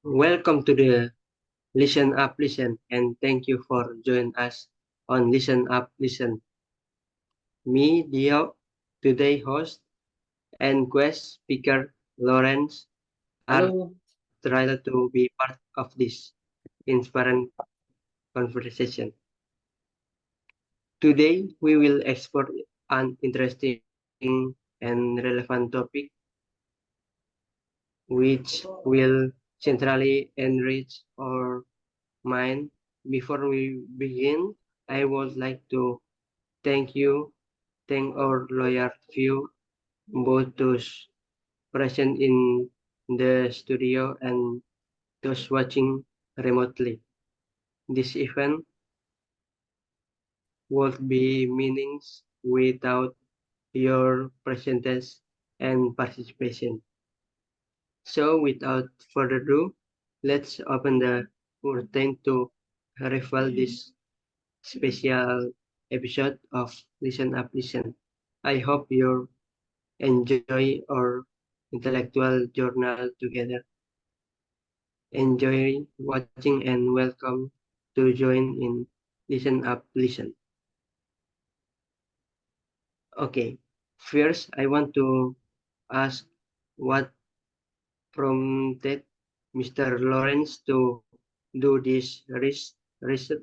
Welcome to the Listen Up Listen and thank you for joining us on Listen Up Listen. Me, Dio, today host and guest speaker Lawrence are Hello. thrilled to be part of this inspiring conversation. Today we will explore an interesting and relevant topic which will centrally enrich our mind. Before we begin, I would like to thank you, thank our lawyer view, both those present in the studio and those watching remotely. This event would be meaningless without your presence and participation. So without further ado, let's open the curtain to reveal this special episode of Listen Up Listen. I hope you enjoy our intellectual journal together. Enjoy watching and welcome to join in Listen Up Listen. Okay, first I want to ask what prompted Mr. Lawrence to do this research.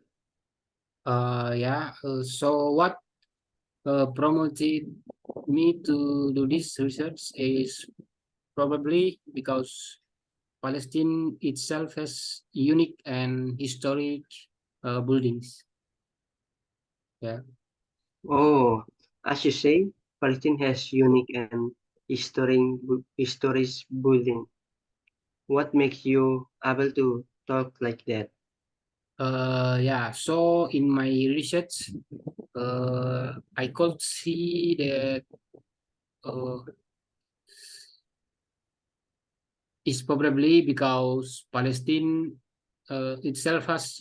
So what promoted me to do this research is probably because Palestine itself has unique and historic buildings. Yeah. Oh, as you say, Palestine has unique and historic building. What makes you able to talk like that? So in my research, I could see that uh, it's probably because Palestine itself has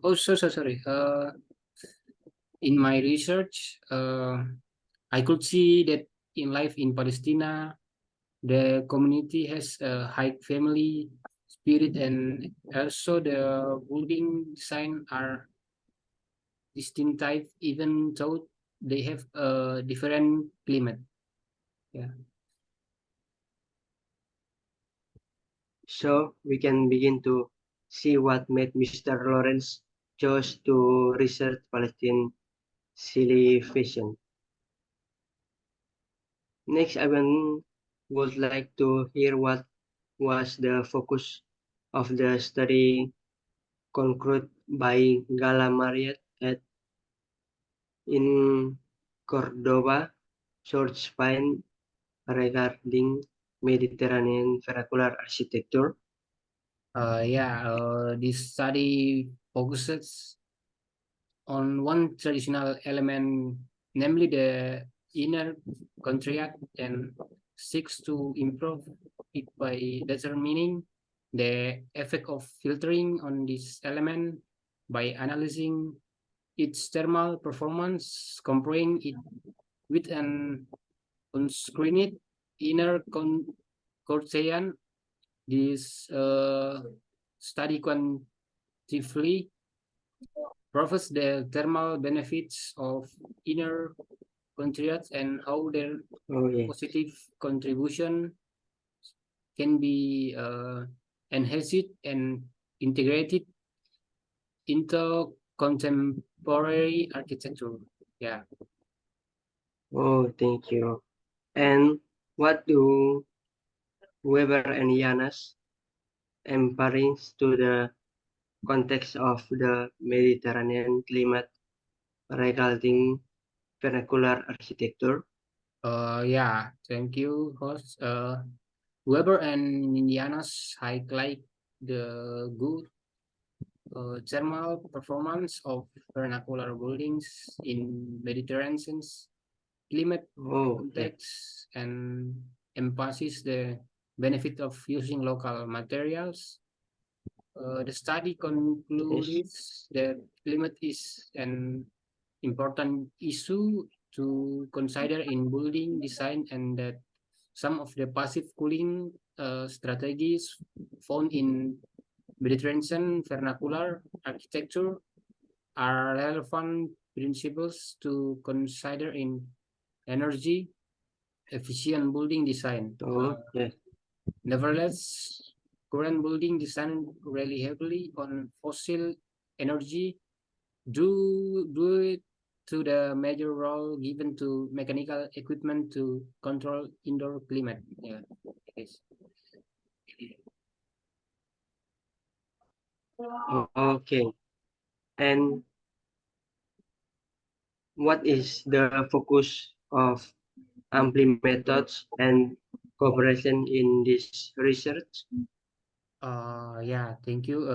sorry. In my research, I could see that in life in Palestine, the community has a high family spirit, and also the building design are distinctive, even though they have a different climate. Yeah. So we can begin to see what made Mr. Lawrence chose to research Palestine civilization. Next, would like to hear what was the focus of the study concluded by Gala Mariette at in Cordoba, George Pine regarding Mediterranean vernacular architecture. This study focuses on one traditional element, namely the inner contract, and seeks to improve it by determining the effect of filtering on this element by analyzing its thermal performance, comparing it with an unscreened inner Cortean. This study quantitatively proves the thermal benefits of inner contracts and how their Oh yes. positive contribution can be enhanced and integrated into contemporary architecture. Yeah. Oh, thank you. And what do Weber and Yanas embrace to the context of the Mediterranean climate regarding vernacular architecture? Thank you, host. Weber and Indiana's highlight the good thermal performance of vernacular buildings in Mediterranean climate Oh, yeah. context and emphasizes the benefit of using local materials. The study Yes. concludes that climate is an important issue to consider in building design, and that some of the passive cooling strategies found in Mediterranean vernacular architecture are relevant principles to consider in energy efficient building design. Oh, yes. Nevertheless, current building design rely heavily on fossil energy due it to the major role given to mechanical equipment to control indoor climate. Yeah, yes. Okay. And what is the focus of ampli methods and cooperation in this research? Yeah, thank you.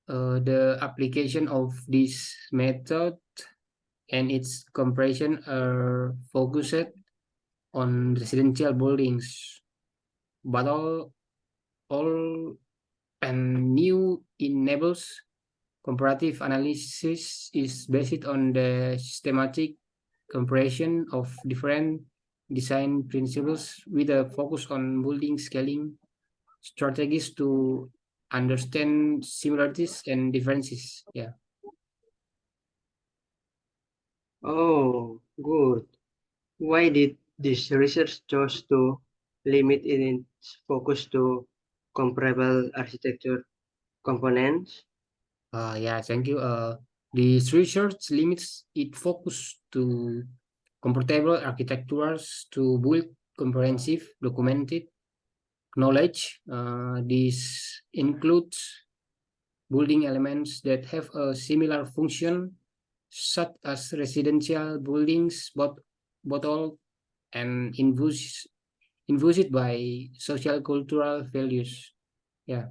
The application of this method and its comparison are focused on residential buildings, but all and new enables comparative analysis is based on the systematic comparison of different design principles with a focus on building scaling strategies to understand similarities and differences. Yeah. Oh, good. Why did this research choose to limit its focus to comparable architecture components? Yeah, thank you. This research limits its focus to comfortable architectures to build comprehensive documented knowledge. This includes building elements that have a similar function, such as residential buildings, but all and infused by social cultural values. Yeah.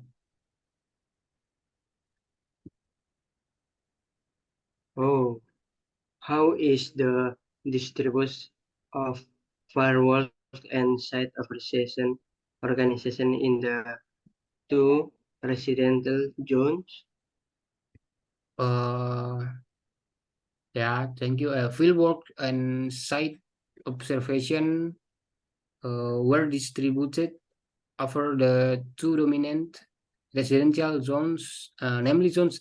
Oh, how is the distribution of firewalls and site appreciation organization in the two residential zones? Uh, yeah. Thank you. Fieldwork and site observation were distributed over the two dominant residential zones, namely zones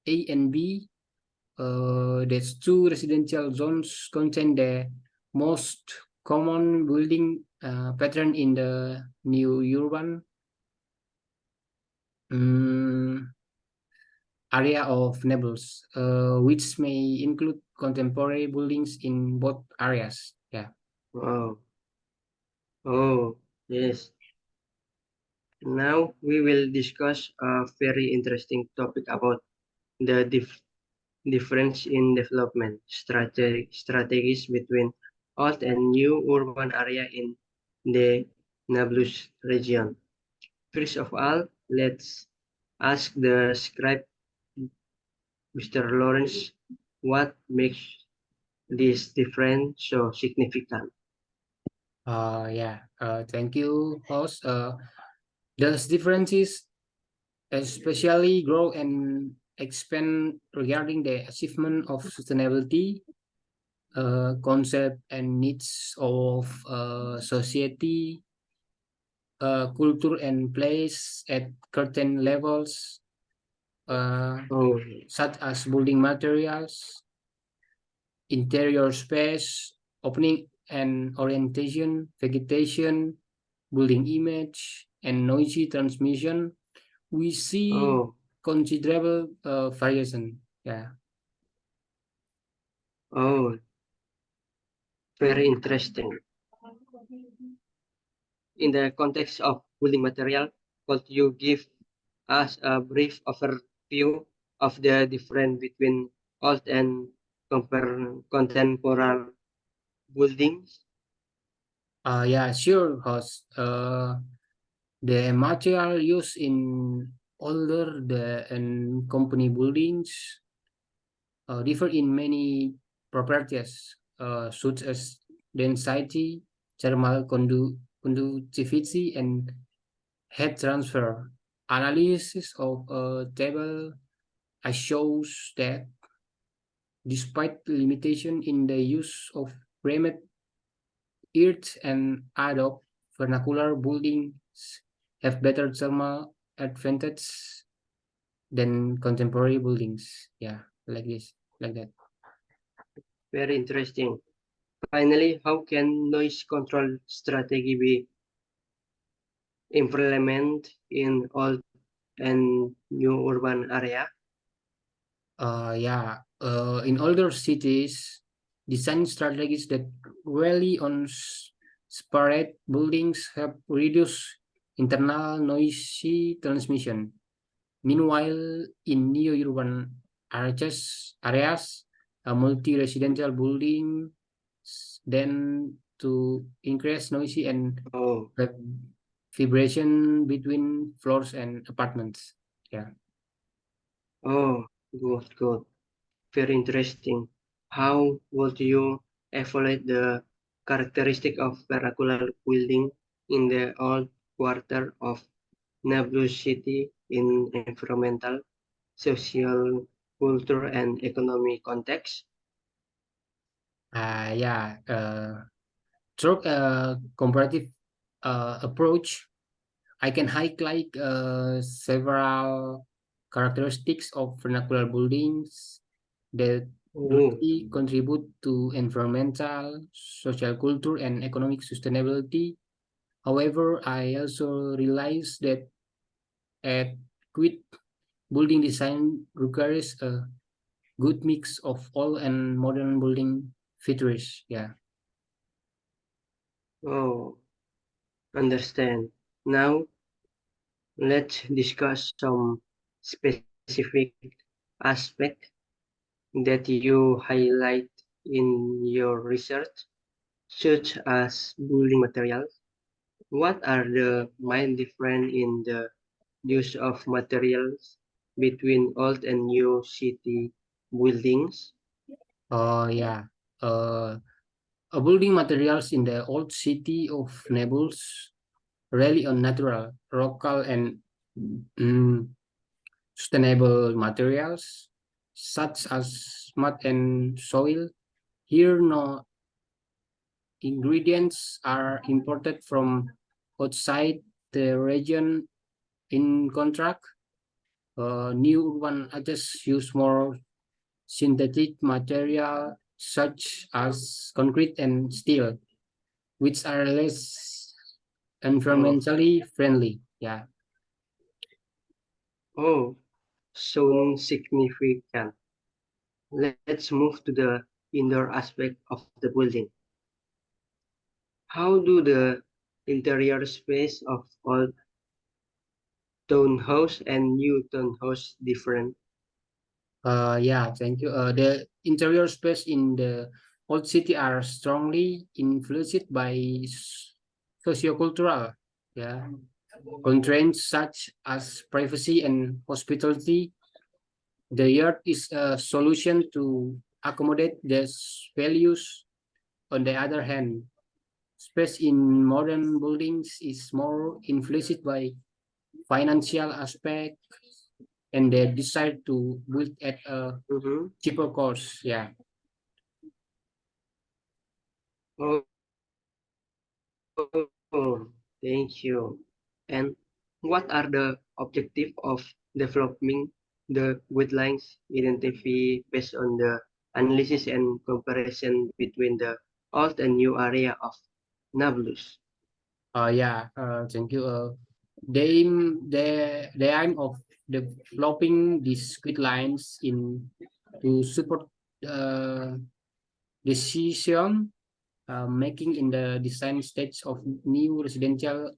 A and B. These two residential zones contain the most common building pattern in the new urban um, area of Naples, which may include contemporary buildings in both areas. Yeah. Oh, oh, yes. Now we will discuss a very interesting topic about the difference in development strategies between old and new urban area in the Nablus region. First of all, let's ask the scribe, Mr. Lawrence, what makes this difference so significant? Yeah. Thank you, host. Those differences especially grow and expand regarding the achievement of sustainability concept and needs of society, culture and place at certain levels, uh, Oh, such as building materials, interior space, opening and orientation, vegetation, building image, and noisy transmission. We see oh, considerable variation. Yeah. oh, very interesting. In the context of building material, could you give us a brief overview of the difference between old and contemporary buildings? Yeah, sure, host. The material used in older and company buildings differ in many properties, such as density, thermal conductivity, and heat transfer. Analysis of a table shows that despite limitation in the use of framed earth and adobe vernacular buildings have better thermal advantage than contemporary buildings. Yeah, like this, like that. Very interesting. Finally, how can noise control strategy be implemented in old and new urban area? Yeah, in older cities, design strategies that rely on separate buildings help reduce internal noisy transmission. Meanwhile, in new urban areas, a multi-residential building then to increase noisy and Oh, vib- vibration between floors and apartments. Yeah. oh, good, good. Very interesting. How would you evaluate the characteristic of vernacular building in the old quarter of Nablus City in environmental, social, culture, and economic context? Yeah. Through a comparative approach, I can highlight several characteristics of vernacular buildings that Oh, directly contribute to environmental, social culture, and economic sustainability. However, I also realize that adequate building design requires a good mix of old and modern building features. Yeah. oh, understand. Now, let's discuss some specific aspect that you highlight in your research, such as building materials. What are the main difference in the use of materials between old and new city buildings? Oh yeah. Uh, Building materials in the old city of Naples rely on natural, local, and mm, sustainable materials such as mud and soil. Here, no ingredients are imported from outside the region. In contrast, new urban edges use more synthetic material such as concrete and steel, which are less Oh, environmentally friendly. Yeah. oh, so significant. Let's move to the indoor aspect of the building. How do the interior space of old townhouse and new townhouse different? Yeah, thank you. The interior space in the old city are strongly influenced by sociocultural, yeah, constraints such as privacy and hospitality. The yard is a solution to accommodate these values. On the other hand, space in modern buildings is more influenced by financial aspect and the desire to build at a Mm-hmm. cheaper cost. Yeah. Oh, thank you. And what are the objective of developing the guidelines identify based on the analysis and comparison between the old and new area of Nablus? Yeah, thank you. The aim of developing these grid lines in to support uh, decision making in the design stage of new residential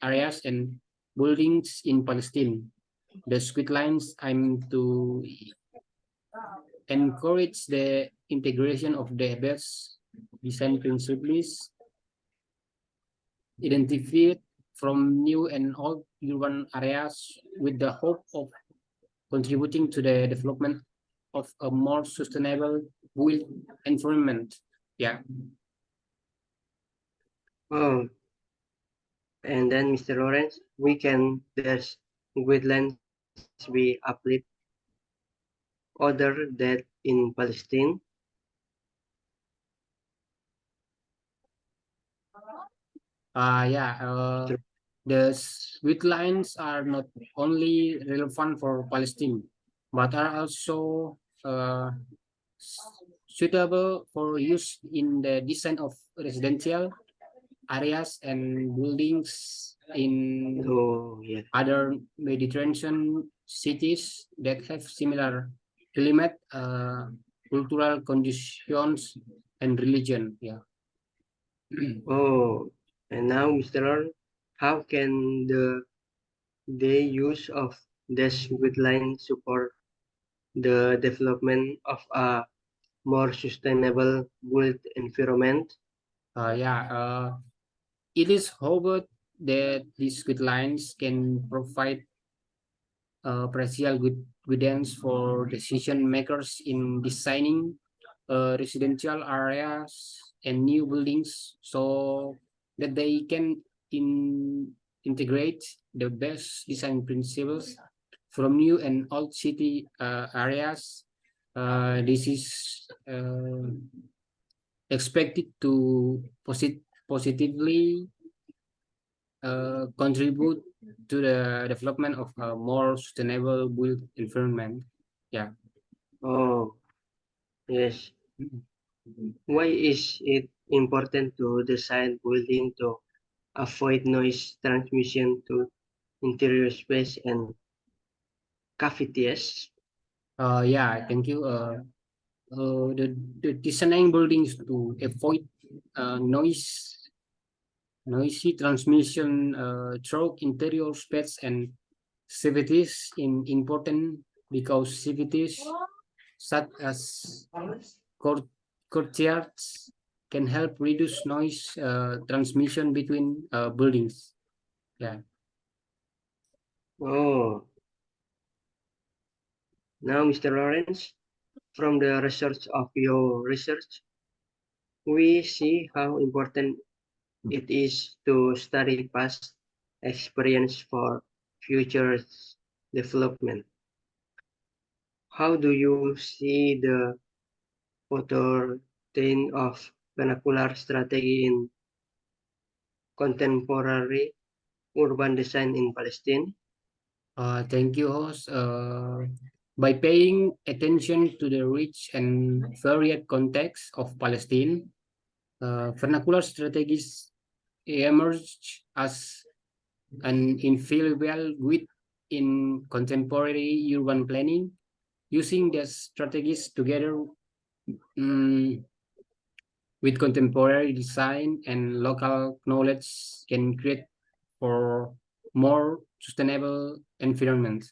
areas and buildings in Palestine. The grid lines aim to encourage the integration of the best design principles identified from new and old urban areas with the hope of contributing to the development of a more sustainable built environment. Yeah. Oh, and then Mr. Lawrence, we can there's guidelines be applied other that in Palestine. Yeah, the sweet lines are not only relevant for Palestine, but are also suitable for use in the design of residential areas and buildings in Oh, yeah. other Mediterranean cities that have similar climate, cultural conditions, and religion. Yeah. Oh, and now, Mr. Lawrence, how can the use of this line support the development of a more sustainable built environment? Yeah, it is hoped that these guidelines can provide practical guidance for decision makers in designing residential areas and new buildings so that they can integrate the best design principles from new and old city areas. This is expected to positively contribute to the development of a more sustainable built environment. Yeah. Oh, yes. Why is it important to design building to avoid noise transmission to interior space and cavities? Yeah, thank you. The designing buildings to avoid noisy transmission through interior space and cavities in important because cavities such as court, courtyards can help reduce noise transmission between buildings. Yeah. Oh, now, Mr. Lawrence, from the research of your research, we see how important it is to study past experience for future development. How do you see the pattern of vernacular strategy in contemporary urban design in Palestine? Thank you, host. By paying attention to the rich and varied context of Palestine, vernacular strategies emerge as an invaluable guide in contemporary urban planning. Using these strategies together mm, with contemporary design and local knowledge can create for more sustainable environment.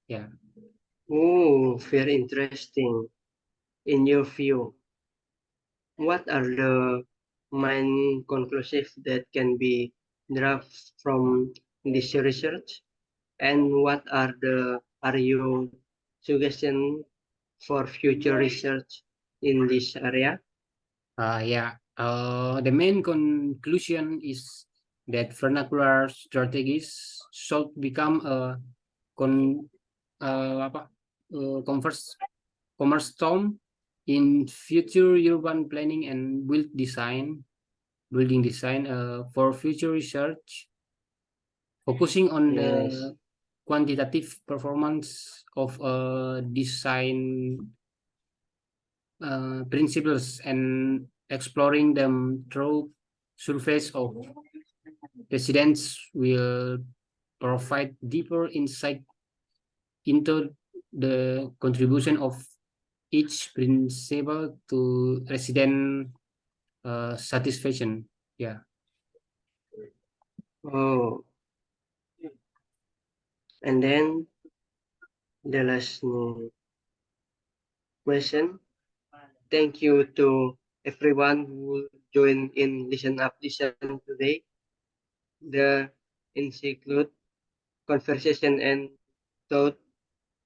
Yeah. Oh, very interesting. In your view, what are the main conclusions that can be drawn from this research? And what are your suggestions for future research in this area? Yeah. The main conclusion is that vernacular strategies should become a con, apa, converse, cornerstone in future urban planning and building design for future research, focusing on Yes. the quantitative performance of design principles and exploring them through surveys of residents will provide deeper insight into the contribution of each principle to resident satisfaction. Yeah. Oh, and then the last question. Thank you to everyone who joined in Listen Up Listen today. The include conversation and thought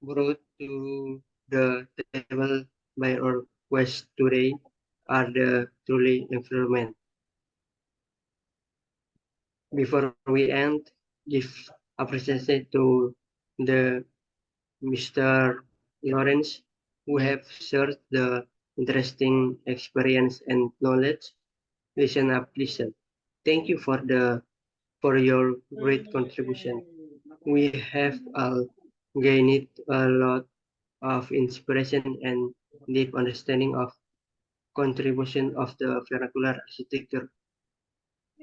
brought to the table by our quest today are the truly environment. Before we end, give appreciation to the Mr. Lawrence who Yeah. have shared the interesting experience and knowledge. Listen up, listen. Thank you for your great contribution. We have all gained a lot of inspiration and deep understanding of contribution of the vernacular architecture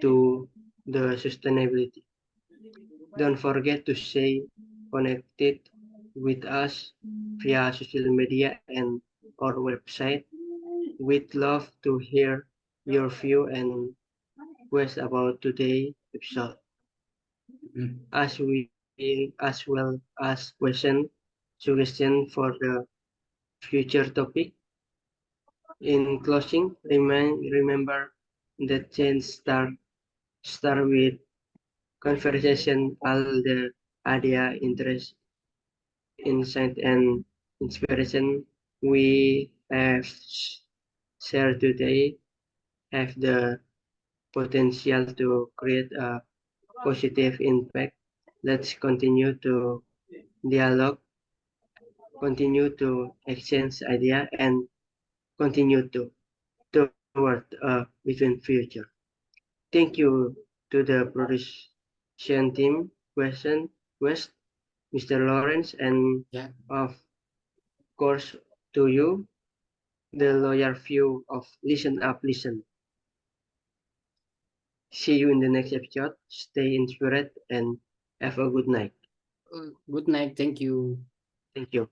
to the sustainability. Don't forget to stay connected with us via social media and our website. We'd love to hear your view and quest about today's episode, Mm. as well as suggestion for the future topic. In closing, remember that change start with conversation. All the idea, interest, insight, and inspiration we have shared today have the potential to create a positive impact. Let's continue to dialogue, continue to exchange idea, and continue to toward a vision future. Thank you to the production team, Question West, Mr. Lawrence, and Yeah. of course to you, the lawyer view of Listen Up, Listen. See you in the next episode. Stay inspired and have a good night. Good night. Thank you. Thank you.